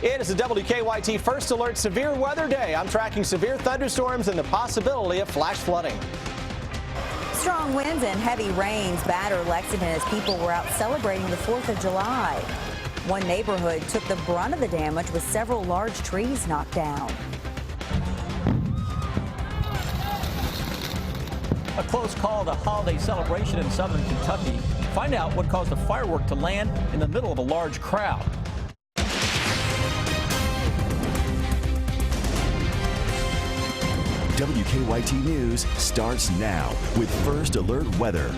It is a WKYT First Alert Severe Weather Day. I'm tracking severe thunderstorms and the possibility of flash flooding. Strong winds and heavy rains batter Lexington as people were out celebrating the 4th of July. One neighborhood took the brunt of the damage with several large trees knocked down. A close call to holiday celebration in southern Kentucky. Find out what caused a firework to land in the middle of a large crowd. WKYT News starts now with First Alert Weather.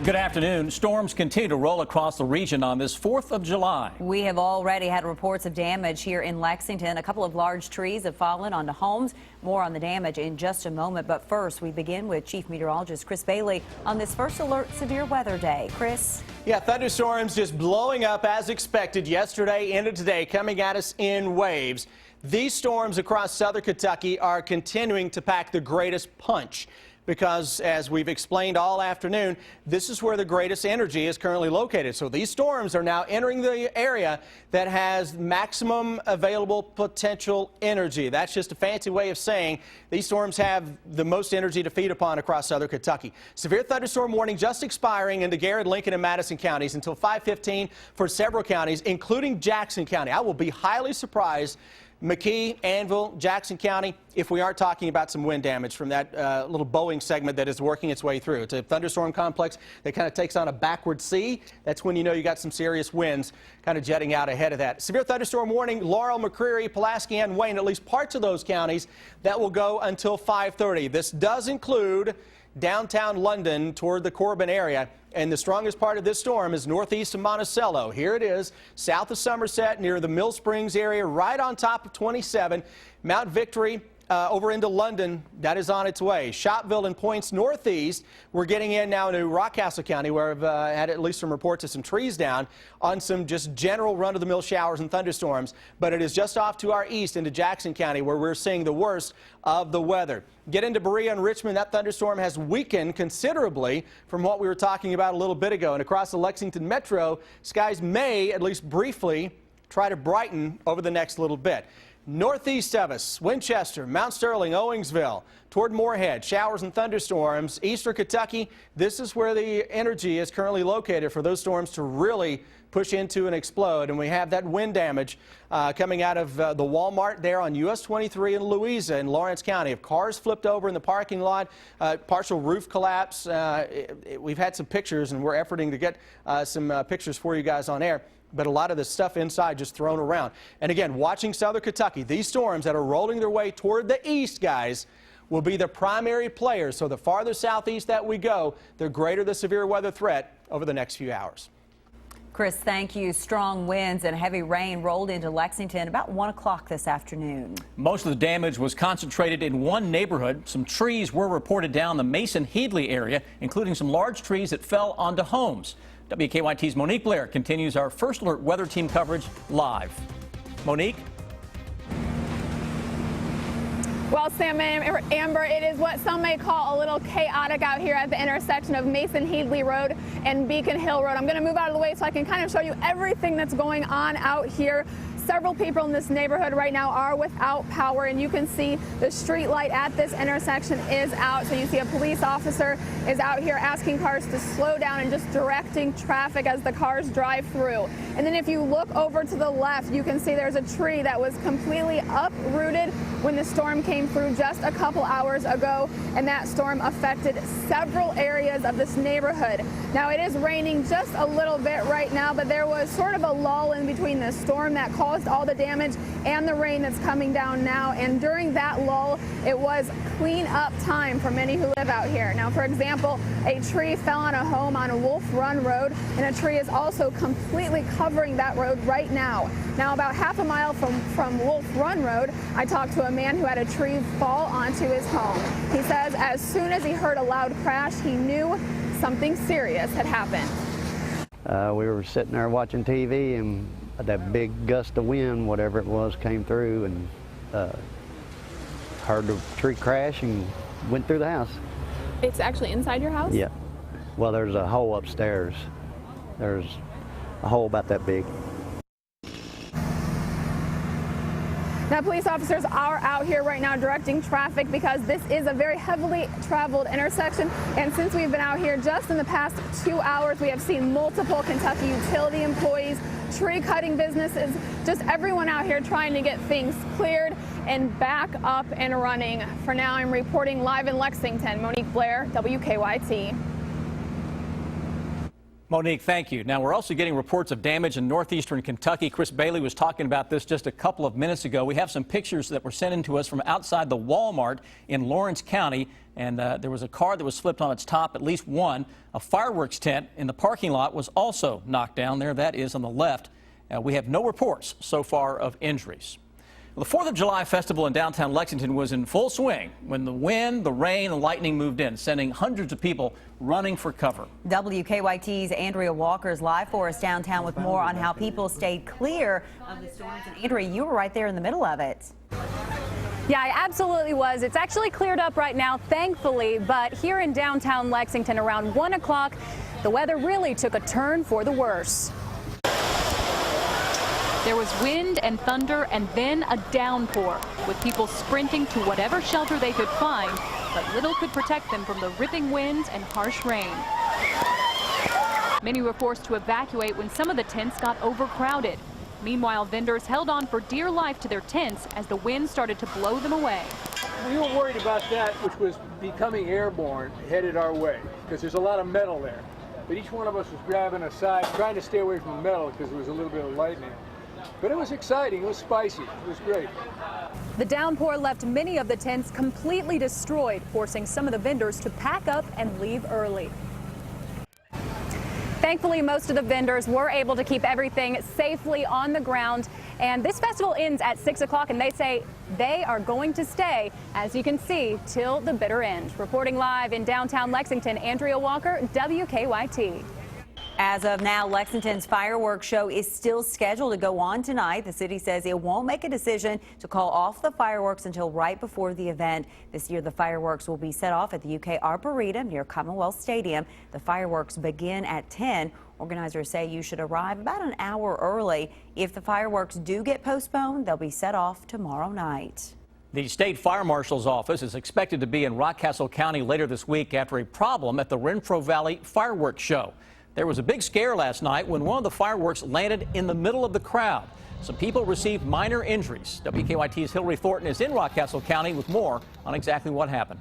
Good afternoon. Storms continue to roll across the region on this 4th of July. We have already had reports of damage here in Lexington. A couple of large trees have fallen onto homes. More on the damage in just a moment. But first, we begin with Chief Meteorologist Chris Bailey on this First Alert Severe Weather Day. Chris? Yeah, thunderstorms just blowing up as expected yesterday into today, coming at us in waves. These storms across southern Kentucky are continuing to pack the greatest punch because, as we've explained all afternoon, this is where the greatest energy is currently located. So these storms are now entering the area that has maximum available potential energy. That's just a fancy way of saying these storms have the most energy to feed upon across southern Kentucky. Severe thunderstorm warning just expiring in the Garrett, Lincoln, and Madison counties until 5:15 for several counties, including Jackson County. I will be highly surprised, McKee, Anvil, Jackson County, if we aren't talking about some wind damage from that little Boeing segment that is working its way through. It's a thunderstorm complex that kind of takes on a backward sea. That's when you know you got some serious winds kind of jetting out ahead of that. Severe thunderstorm warning, Laurel, McCreary, Pulaski, and Wayne, at least parts of those counties, that will go until 5:30. This does include downtown London toward the Corbin area. And the strongest part of this storm is northeast of Monticello. Here it is, south of Somerset, near the Mill Springs area, right on top of 27. Mount Victory over into London, that is on its way. Shopville and points northeast. We're getting in now into Rockcastle County, where I've had at least some reports of some trees down on some just general run-of-the-mill showers and thunderstorms. But it is just off to our east into Jackson County, where we're seeing the worst of the weather. Get into Berea and Richmond. That thunderstorm has weakened considerably from what we were talking about a little bit ago. And across the Lexington metro, skies may, at least briefly, try to brighten over the next little bit. Northeast of us, Winchester, Mount Sterling, Owingsville, toward Moorhead, showers and thunderstorms. Eastern Kentucky, this is where the energy is currently located for those storms to really push into and explode. And we have that wind damage coming out of the Walmart there on US 23 in Louisa in Lawrence County. If cars flipped over in the parking lot, partial roof collapse. We've had some pictures, and we're efforting to get some pictures for you guys on air. But a lot of the stuff inside just thrown around. And again, watching southern Kentucky, these storms that are rolling their way toward the east, guys, will be the primary players. So the farther southeast that we go, the greater the severe weather threat over the next few hours. Chris, thank you. Strong winds and heavy rain rolled into Lexington about 1 o'clock this afternoon. Most of the damage was concentrated in one neighborhood. Some trees were reported down the Mason-Headley area, including some large trees that fell onto homes. WKYT's Monique Blair continues our First Alert Weather Team coverage live. Monique? Well, Sam and Amber, it is what some may call a little chaotic out here at the intersection of Mason-Headley Road and Beacon Hill Road. I'm going to move out of the way so I can kind of show you everything that's going on out here. Several people in this neighborhood right now are without power, and you can see the street light at this intersection is out. So you see a police officer is out here asking cars to slow down and just directing traffic as the cars drive through. And then if you look over to the left, you can see there's a tree that was completely uprooted when the storm came through just a couple hours ago, and that storm affected several areas of this neighborhood. Now it is raining just a little bit right now, but there was sort of a lull in between the storm that caused all the damage and the rain that's coming down now. And during that lull, it was clean up time for many who live out here. Now, for example, a tree fell on a home on Wolf Run Road, and a tree is also completely covering that road right now. Now, about half a mile from Wolf Run Road, I talked to a man who had a tree fall onto his home. He says as soon as he heard a loud crash, he knew something serious had happened. We were sitting there watching TV, and that big gust of wind, whatever it was, came through, and heard the tree crash and went through the house. It's actually inside your house? Yeah. Well, there's a hole upstairs. There's a hole about that big. Now, police officers are out here right now directing traffic because this is a very heavily traveled intersection. And since we've been out here just in the past 2 hours, we have seen multiple Kentucky utility employees, tree cutting businesses, just everyone out here trying to get things cleared and back up and running. For now, I'm reporting live in Lexington. Monique Blair, WKYT. Monique, thank you. Now, we're also getting reports of damage in northeastern Kentucky. Chris Bailey was talking about this just a couple of minutes ago. We have some pictures that were sent in to us from outside the Walmart in Lawrence County, and there was a car that was flipped on its top, at least one. A fireworks tent in the parking lot was also knocked down. There, that is on the left. We have no reports so far of injuries. The 4th of July festival in downtown Lexington was in full swing when the wind, the rain, and lightning moved in, sending hundreds of people running for cover. WKYT's Andrea Walker is live for us downtown with more on how people stayed clear of the storms. And Andrea, you were right there in the middle of it. Yeah, I absolutely was. It's actually cleared up right now, thankfully, but here in downtown Lexington around 1 o'clock, the weather really took a turn for the worse. There was wind and thunder and then a downpour, with people sprinting to whatever shelter they could find, but little could protect them from the ripping winds and harsh rain. Many were forced to evacuate when some of the tents got overcrowded. Meanwhile, vendors held on for dear life to their tents as the wind started to blow them away. We were worried about that, which was becoming airborne, headed our way, because there's a lot of metal there. But each one of us was grabbing a side, trying to stay away from the metal because there was a little bit of lightning. But it was exciting, it was spicy, it was great. The downpour left many of the tents completely destroyed, forcing some of the vendors to pack up and leave early. Thankfully, most of the vendors were able to keep everything safely on the ground. And this festival ends at 6 o'clock, and they say they are going to stay, as you can see, till the bitter end. Reporting live in downtown Lexington, Andrea Walker, WKYT. As of now, Lexington's fireworks show is still scheduled to go on tonight. The city says it won't make a decision to call off the fireworks until right before the event. This year, the fireworks will be set off at the UK Arboretum near Commonwealth Stadium. The fireworks begin at 10. Organizers say you should arrive about an hour early. If the fireworks do get postponed, they'll be set off tomorrow night. The state fire marshal's office is expected to be in Rockcastle County later this week after a problem at the Renfro Valley fireworks show. There was a big scare last night when one of the fireworks landed in the middle of the crowd. Some people received minor injuries. WKYT's Hillary Thornton is in Rockcastle County with more on exactly what happened.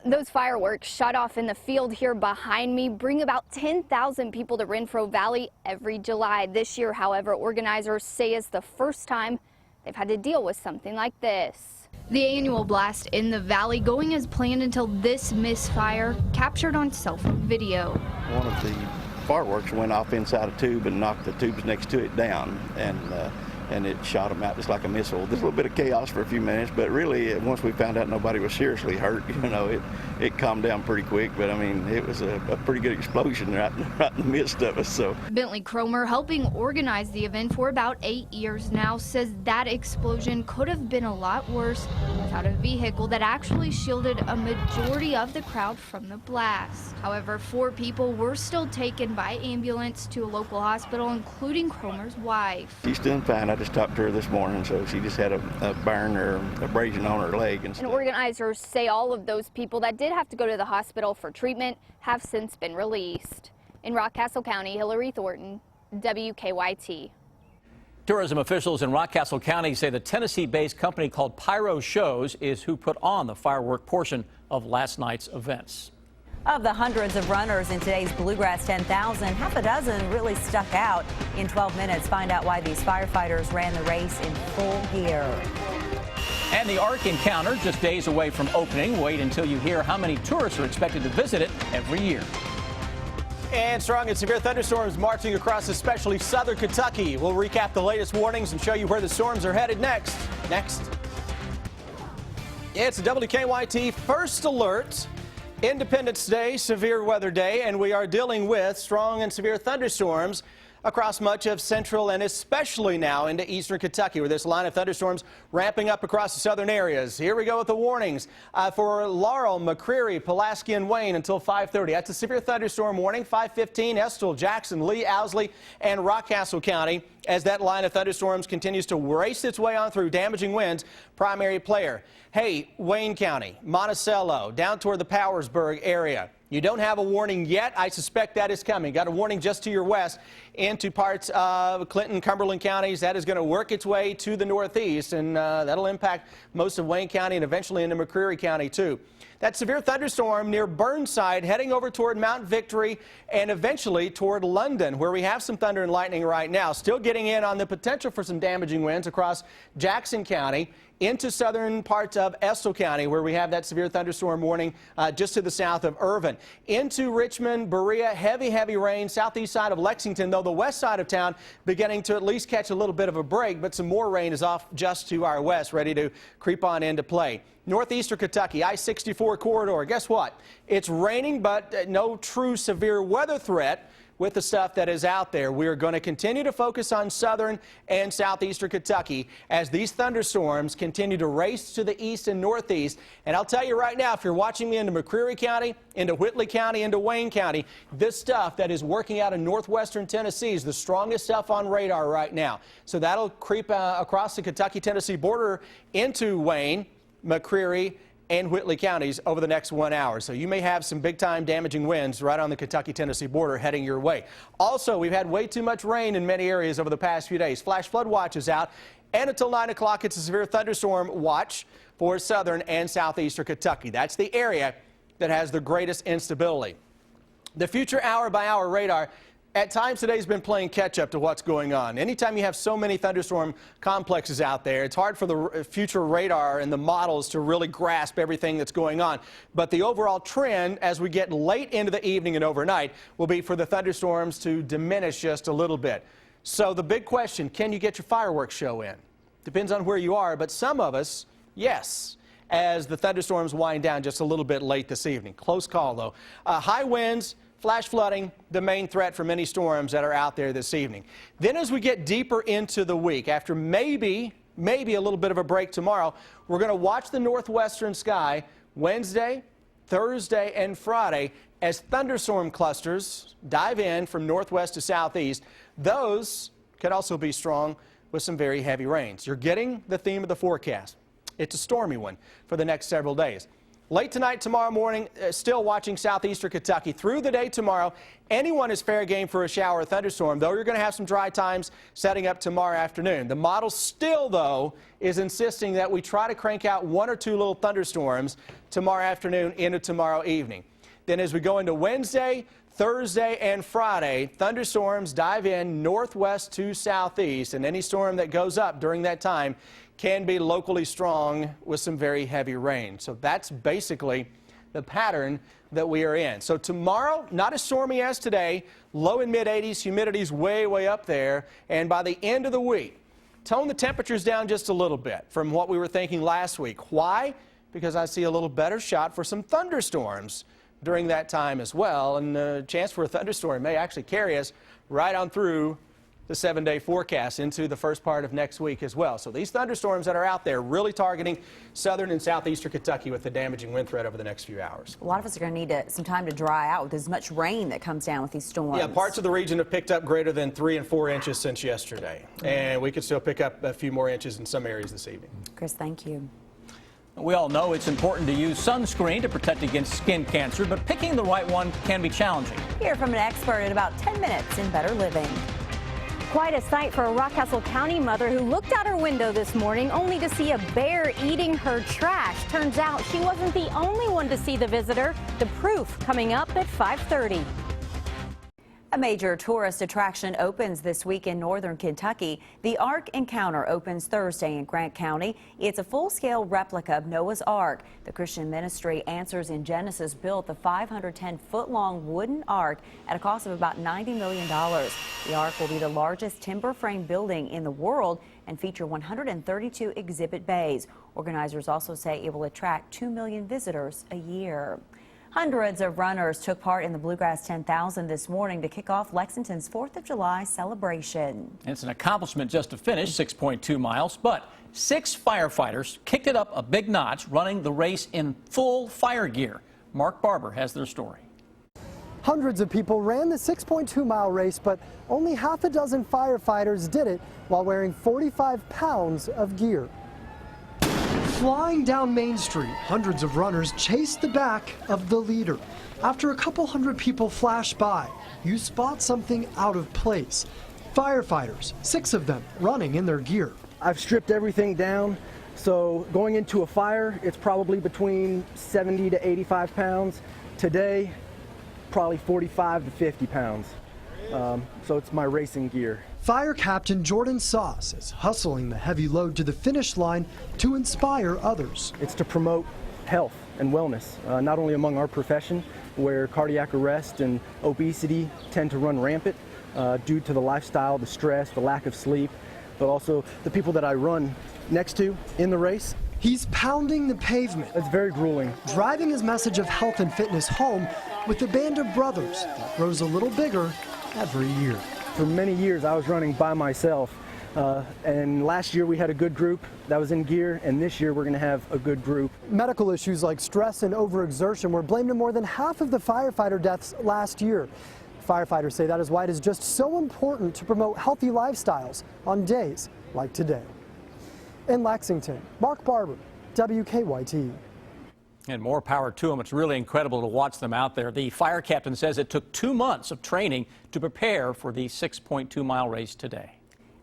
Those fireworks shot off in the field here behind me bring about 10,000 people to Renfro Valley every July. This year, however, organizers say it's the first time they've had to deal with something like this. The annual blast in the valley going as planned until this misfire captured on cell phone video. One of the fireworks went off inside a tube and knocked the tubes next to it down, and it shot them out just like a missile. There's a little bit of chaos for a few minutes, but really once we found out nobody was seriously hurt, it calmed down pretty quick. But I mean, it was a pretty good explosion right in the midst of us. So Bentley Cromer, helping organize the event for about 8 years now, says that explosion could have been a lot worse without a vehicle that actually shielded a majority of the crowd from the blast. However, 4 people were still taken by ambulance to a local hospital, including Cromer's wife. She's doing fine. I just talked to her this morning, so she just had a burn or abrasion on her leg and stuff. And organizers say all of those people that did have to go to the hospital for treatment have since been released. In Rockcastle County, Hillary Thornton, WKYT. Tourism officials in Rockcastle County say the Tennessee-based company called Pyro Shows is who put on the firework portion of last night's events. Of the hundreds of runners in today's Bluegrass 10,000, half a dozen really stuck out. In 12 minutes, find out why these firefighters ran the race in full gear. And the Ark Encounter, just days away from opening. Wait until you hear how many tourists are expected to visit it every year. And strong and severe thunderstorms marching across especially southern Kentucky. We'll recap the latest warnings and show you where the storms are headed next. It's a WKYT First Alert. Independence Day, severe weather day, and we are dealing with strong and severe thunderstorms across much of central and especially now into eastern Kentucky, where this line of thunderstorms ramping up across the southern areas. Here we go with the warnings for Laurel, McCreary, Pulaski, and Wayne until 5:30. That's a severe thunderstorm warning. 5:15, Estill, Jackson, Lee, Owsley, and Rockcastle County as that line of thunderstorms continues to race its way on through, damaging winds. Primary player. Hey, Wayne County, Monticello, down toward the Powersburg area. You don't have a warning yet. I suspect that is coming. Got a warning just to your west into parts of Clinton, Cumberland counties. That is going to work its way to the northeast, and that'll impact most of Wayne County and eventually into McCreary County, too. That severe thunderstorm near Burnside heading over toward Mount Victory and eventually toward London, where we have some thunder and lightning right now. Still getting in on the potential for some damaging winds across Jackson County into southern parts of Estill County, where we have that severe thunderstorm warning just to the south of Irvin. Into Richmond, Berea, heavy rain, southeast side of Lexington, though the west side of town beginning to at least catch a little bit of a break, but some more rain is off just to our west, ready to creep on into play. Northeastern Kentucky, I-64 corridor. Guess what? It's raining, but no true severe weather threat with the stuff that is out there. We are going to continue to focus on southern and southeastern Kentucky as these thunderstorms continue to race to the east and northeast. And I'll tell you right now, if you're watching me into McCreary County, into Whitley County, into Wayne County, this stuff that is working out in northwestern Tennessee is the strongest stuff on radar right now. So that'll creep across the Kentucky-Tennessee border into Wayne, McCreary, and Whitley counties over the next 1 hour. So you may have some big-time damaging winds right on the Kentucky-Tennessee border heading your way. Also, we've had way too much rain in many areas over the past few days. Flash flood watch is out, and until 9 o'clock, it's a severe thunderstorm watch for southern and southeastern Kentucky. That's the area that has the greatest instability. The future hour-by-hour radar at times today has been playing catch-up to what's going on. Anytime you have so many thunderstorm complexes out there, it's hard for the future radar and the models to really grasp everything that's going on. But the overall trend as we get late into the evening and overnight will be for the thunderstorms to diminish just a little bit. So the big question, can you get your fireworks show in? Depends on where you are, but some of us, yes, as the thunderstorms wind down just a little bit late this evening. Close call, though. High winds, flash flooding, the main threat for many storms that are out there this evening. Then as we get deeper into the week, after maybe a little bit of a break tomorrow, we're going to watch the northwestern sky Wednesday, Thursday, and Friday as thunderstorm clusters dive in from northwest to southeast. Those could also be strong with some very heavy rains. You're getting the theme of the forecast. It's a stormy one for the next several days. Late tonight, tomorrow morning, still watching southeastern Kentucky. Through the day tomorrow, anyone is fair game for a shower or thunderstorm, though you're going to have some dry times setting up tomorrow afternoon. The model still, though, is insisting that we try to crank out 1 or 2 little thunderstorms tomorrow afternoon into tomorrow evening. Then as we go into Wednesday, Thursday, and Friday, thunderstorms dive in northwest to southeast, and any storm that goes up during that time can be locally strong with some very heavy rain. So that's basically the pattern that we are in. So tomorrow, not as stormy as today, low and mid-80s, humidity's way up there, and by the end of the week, tone the temperatures down just a little bit from what we were thinking last week. Why? Because I see a little better shot for some thunderstorms during that time as well, and the chance for a thunderstorm may actually carry us right on through the 7-day forecast into the first part of next week as well. So these thunderstorms that are out there really targeting southern and southeastern Kentucky with the damaging wind threat over the next few hours. A lot of us are going to need some time to dry out with as much rain that comes down with these storms. Yeah, parts of the region have picked up greater than 3 and 4 inches since yesterday. And we could still pick up a few more inches in some areas this evening. Chris, thank you. We all know it's important to use sunscreen to protect against skin cancer, but picking the right one can be challenging. Hear from an expert in about 10 minutes in Better Living. Quite a sight for a Rockcastle County mother who looked out her window this morning only to see a bear eating her trash. Turns out she wasn't the only one to see the visitor. The proof coming up at 5:30. A major tourist attraction opens this week in northern Kentucky. The Ark Encounter opens Thursday in Grant County. It's a full-scale replica of Noah's Ark. The Christian ministry Answers in Genesis built the 510-foot-long wooden ark at a cost of about $90 million. The ark will be the largest timber frame building in the world and feature 132 exhibit bays. Organizers also say it will attract 2 million visitors a year. Hundreds of runners took part in the Bluegrass 10,000 this morning to kick off Lexington's 4th of July celebration. It's an accomplishment just to finish 6.2 miles, but 6 firefighters kicked it up a big notch running the race in full fire gear. Mark Barber has their story. Hundreds of people ran the 6.2-mile race, but only half a dozen firefighters did it while wearing 45 pounds of gear. Flying down Main Street, hundreds of runners chased the back of the leader. After a couple hundred people flash by, you spot something out of place. Firefighters, 6 of them, running in their gear. I've stripped everything down, so going into a fire, it's probably between 70 to 85 pounds. Today, probably 45 to 50 pounds. So it's my racing gear. Fire Captain Jordan Sauce is hustling the heavy load to the finish line to inspire others. It's to promote health and wellness, not only among our profession, where cardiac arrest and obesity tend to run rampant due to the lifestyle, the stress, the lack of sleep, but also the people that I run next to in the race. He's pounding the pavement. It's very grueling. Driving his message of health and fitness home with a band of brothers that grows a little bigger every year. For many years, I was running by myself, and last year we had a good group that was in gear, and this year we're going to have a good group. Medical issues like stress and overexertion were blamed in more than half of the firefighter deaths last year. Firefighters say that is why it is just so important to promote healthy lifestyles on days like today. In Lexington, Mark Barber, WKYT. And more power to them. It's really incredible to watch them out there. The fire captain says it took 2 months of training to prepare for the 6.2-mile race today.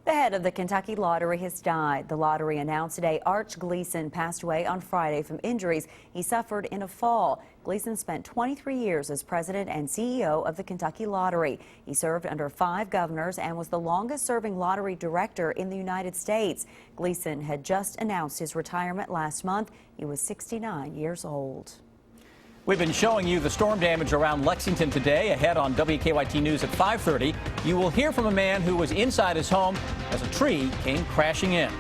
The head of the Kentucky Lottery has died. The lottery announced today Arch Gleason passed away on Friday from injuries he suffered in a fall. Gleason spent 23 years as president and CEO of the Kentucky Lottery. He served under 5 governors and was the longest-serving lottery director in the United States. Gleason had just announced his retirement last month. He was 69 years old. We've been showing you the storm damage around Lexington today. Ahead on WKYT News at 5:30, you will hear from a man who was inside his home as a tree came crashing in.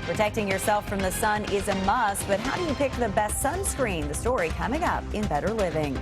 Protecting yourself from the sun is a must, but how do you pick the best sunscreen? The story coming up in Better Living.